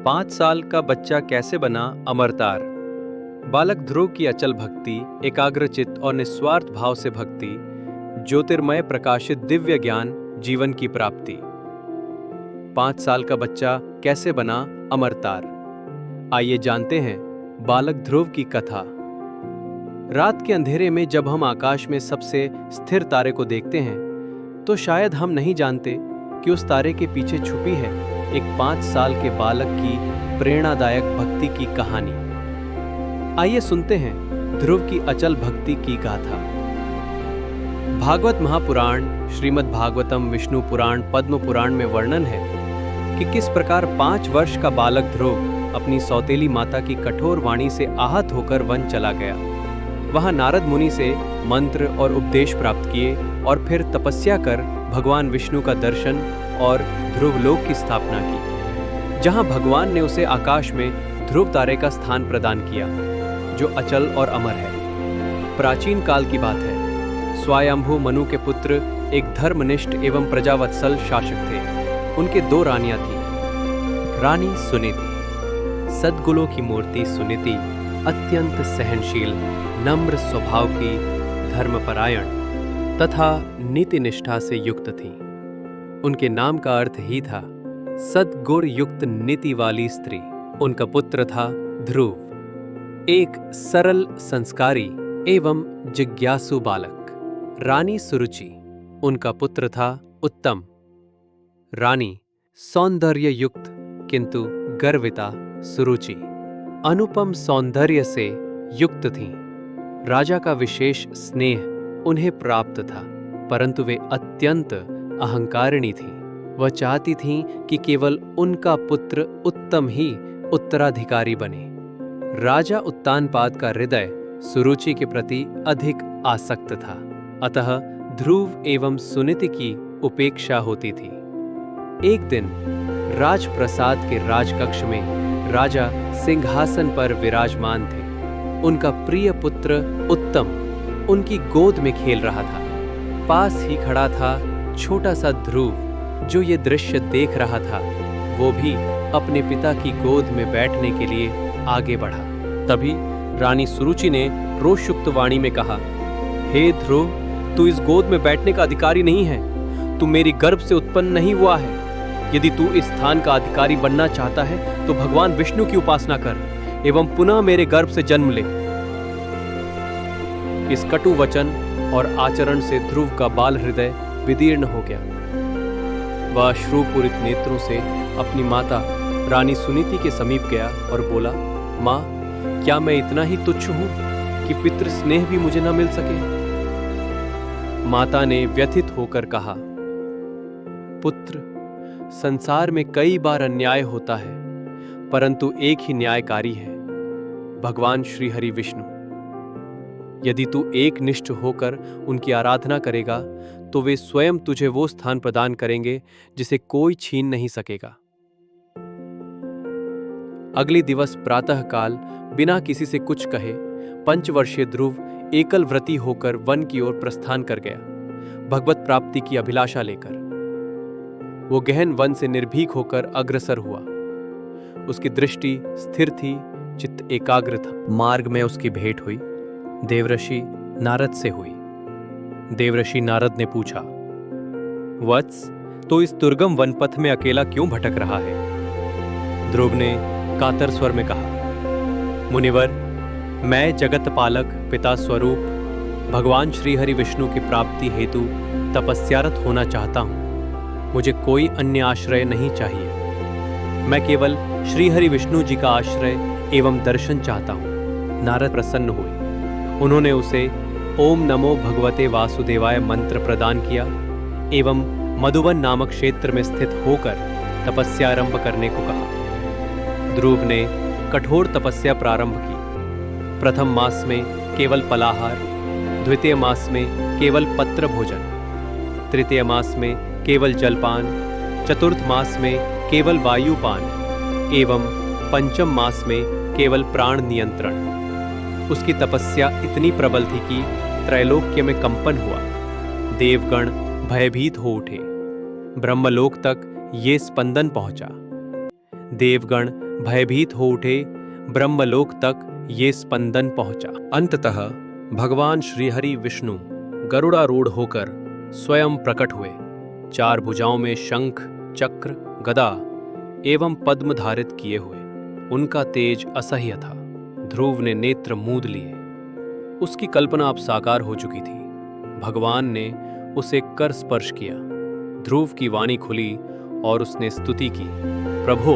5 साल का बच्चा कैसे बना अमरतार। बालक ध्रुव की अचल भक्ति, एकाग्रचित्त और निस्वार्थ भाव से भक्ति, ज्योतिर्मय प्रकाशित दिव्य ज्ञान, जीवन की प्राप्ति। 5 साल का बच्चा कैसे बना अमरतार। आइए जानते हैं बालक ध्रुव की कथा। रात के अंधेरे में जब हम आकाश में सबसे स्थिर तारे को देखते हैं तो शायद हम नहीं जानते कि उस तारे के पीछे छुपी है एक 5 साल के बालक की प्रेरणादायक भक्ति की कहानी। आइए सुनते हैं ध्रुव की अचल भक्ति की गाथा। भागवत महापुराण, श्रीमद् भागवतम, विष्णु पुराण, पद्म पुराण में वर्णन है कि किस प्रकार 5 वर्ष का बालक ध्रुव अपनी सौतेली माता की कठोर वाणी से आहत होकर वन चला गया। वहां नारद मुनि से मंत्र और उपदेश प्राप्त किए और फिर तपस्या कर भगवान विष्णु का दर्शन और ध्रुव लोक की स्थापना की, जहां भगवान ने उसे आकाश में ध्रुव तारे का स्थान प्रदान किया जो अचल और अमर है। प्राचीन काल की बात है। स्वायंभू मनु के पुत्र एक धर्मनिष्ठ एवं प्रजावत्सल शासक थे। उनके 2 रानियां थीं। रानी सुनीति, सद्गुणों की मूर्ति सुनीति अत्यंत सहनशील, नम्र स्वभाव की, धर्मपरायण तथा नीति निष्ठा से युक्त थीं। उनके नाम का अर्थ ही था सद्गुण युक्त नीति वाली स्त्री। उनका पुत्र था ध्रुव, एक सरल, संस्कारी एवं जिज्ञासु बालक। रानी सुरुचि, उनका पुत्र था उत्तम। रानी सौंदर्य युक्त किंतु गर्विता सुरुचि अनुपम सौंदर्य से युक्त थीं। राजा का विशेष स्नेह उन्हें प्राप्त था, परंतु वे अत्यंत अहंकारिणी थीं। वह चाहती थीं कि केवल उनका पुत्र उत्तम ही उत्तराधिकारी बने। राजा उत्तानपाद का हृदय सुरुचि के प्रति अधिक आसक्त था, अतः ध्रुव एवं सुनीति की उपेक्षा होती थी। एक दिन राजप्रसाद के राजकक्ष में राजा सिंहासन पर विराजमान थे। उनका प्रिय पुत्र उत्तम उनकी गोद में खेल रहा था। पास ही खड़ा था छोटा सा ध्रुव, जो ये दृश्य देख रहा था। वो भी अपने पिता की गोद में बैठने के लिए आगे बढ़ा। तभी रानी सुरुचि ने रोषयुक्त वाणी में कहा, हे ध्रुव, तू इस गोद में बैठने का अधिकारी नहीं है। तू मेरी गर्भ से उत्पन्न नहीं हुआ है। यदि तू इस स्थान का अधिकारी बनना चाहता है तो भगवान विष्णु की उपासना कर एवं पुनः मेरे गर्भ से जन्म ले। इस कटु वचन और आचरण से ध्रुव का बाल हृदय विदीर्ण हो गया। वह अश्रुपूरित नेत्रों से अपनी माता रानी सुनीति के समीप गया और बोला, माँ, क्या मैं इतना ही तुच्छ हूं कि पितृ स्नेह भी मुझे न मिल सके। माता ने व्यथित होकर कहा, पुत्र, संसार में कई बार अन्याय होता है, परंतु एक ही न्यायकारी है, भगवान श्री हरि विष्णु। यदि तू एक निष्ठ होकर उनकी आराधना करेगा तो वे स्वयं तुझे वो स्थान प्रदान करेंगे जिसे कोई छीन नहीं सकेगा। अगले दिवस प्रातःकाल बिना किसी से कुछ कहे पंचवर्षीय ध्रुव एकल व्रती होकर वन की ओर प्रस्थान कर गया, भगवत प्राप्ति की अभिलाषा लेकर। वो गहन वन से निर्भीक होकर अग्रसर हुआ। उसकी दृष्टि स्थिर थी, चित्त एकाग्र था। मार्ग में उसकी भेंट हुई, देवर्षि नारद से हुई। देवर्षि नारद ने पूछा, वत्स, तो इस दुर्गम वनपथ में अकेला क्यों भटक रहा है। ध्रुव ने कातर स्वर में कहा, मुनिवर, मैं जगत पालक पिता स्वरूप भगवान श्री हरि विष्णु की प्राप्ति हेतु तपस्यारत होना चाहता हूं। मुझे कोई अन्य आश्रय नहीं चाहिए। मैं केवल श्री हरि विष्णु जी का आश्रय एवं दर्शन चाहता हूं। नारद प्रसन्न हुए। उन्होंने उसे ओम नमो भगवते वासुदेवाय मंत्र प्रदान किया एवं मधुवन नामक क्षेत्र में स्थित होकर तपस्या आरंभ करने को कहा। ध्रुव ने कठोर तपस्या प्रारंभ की। प्रथम मास में केवल पलाहार, द्वितीय मास में केवल पत्र भोजन, तृतीय मास में केवल जलपान, चतुर्थ मास में केवल वायुपान एवं पंचम मास में केवल प्राण नियंत्रण। उसकी तपस्या इतनी प्रबल थी कि त्रैलोक्य में कंपन हुआ। देवगण भयभीत हो उठे। ब्रह्मलोक तक ये स्पंदन पहुंचा। देवगण भयभीत हो उठे, ब्रह्मलोक तक ये स्पंदन पहुंचा। अंततः भगवान श्रीहरि विष्णु गरुड़ारूढ़ होकर स्वयं प्रकट हुए, 4 भुजाओं में शंख, चक्र, गदा एवं पद्म धारित किए हुए। उनका तेज असह्य था। ध्रुव ने नेत्र मूंद लिए। उसकी कल्पना अब साकार हो चुकी थी। भगवान ने उसे कर स्पर्श किया। ध्रुव की वाणी खुली और उसने स्तुति की, प्रभो,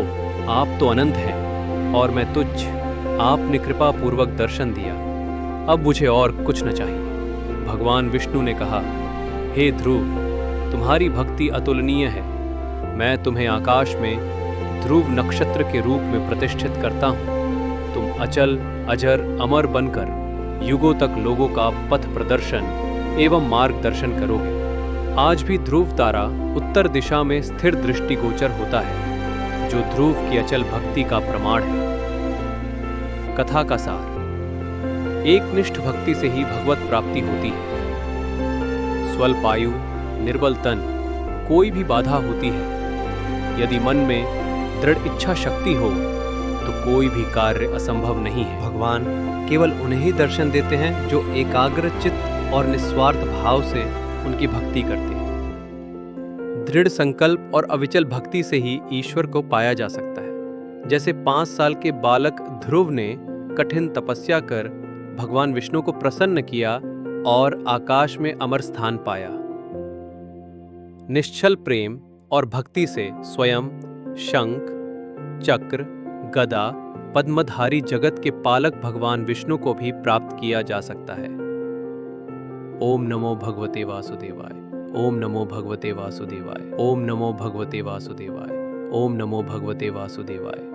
आप तो अनंत हैं और मैं तुच्छ। आपने कृपा पूर्वक दर्शन दिया, अब मुझे और कुछ न चाहिए। भगवान विष्णु ने कहा, हे ध्रुव, तुम्हारी भक्ति अतुलनीय है। मैं तुम्हें आकाश में ध्रुव नक्षत्र के रूप में प्रतिष्ठित करता हूँ। तुम अचल, अजर, अमर बनकर युगों तक लोगों का पथ प्रदर्शन एवं मार्गदर्शन करोगे। आज भी ध्रुव तारा उत्तर दिशा में स्थिर दृष्टिगोचर होता है, जो ध्रुव की अचल भक्ति का प्रमाण है। कथा का सार। एकनिष्ठ भक्ति से ही भगवत प्राप्ति होती है। स्वल्प आयु, निर्बल तन, कोई भी बाधा होती है। यदि मन में दृढ़ इच्छा शक्ति हो तो कोई भी कार्य असंभव नहीं है। भगवान केवल उन्हें ही दर्शन देते हैं जो एकाग्र चित्त और निस्वार्थ भाव से उनकी भक्ति करते हैं। दृढ़ संकल्प और अविचल भक्ति से ही ईश्वर को पाया जा सकता है। जैसे 5 साल के बालक ध्रुव ने कठिन तपस्या कर भगवान विष्णु को प्रसन्न किया और आकाश में अमर स्थान पाया। निश्चल प्रेम और भक्ति से स्वयं शंख, चक्र, गदा, पद्मधारी जगत के पालक भगवान विष्णु को भी प्राप्त किया जा सकता है। ओम नमो भगवते वासुदेवाय। ओम नमो भगवते वासुदेवाय। ओम नमो भगवते वासुदेवाय। ओम नमो भगवते वासुदेवाय।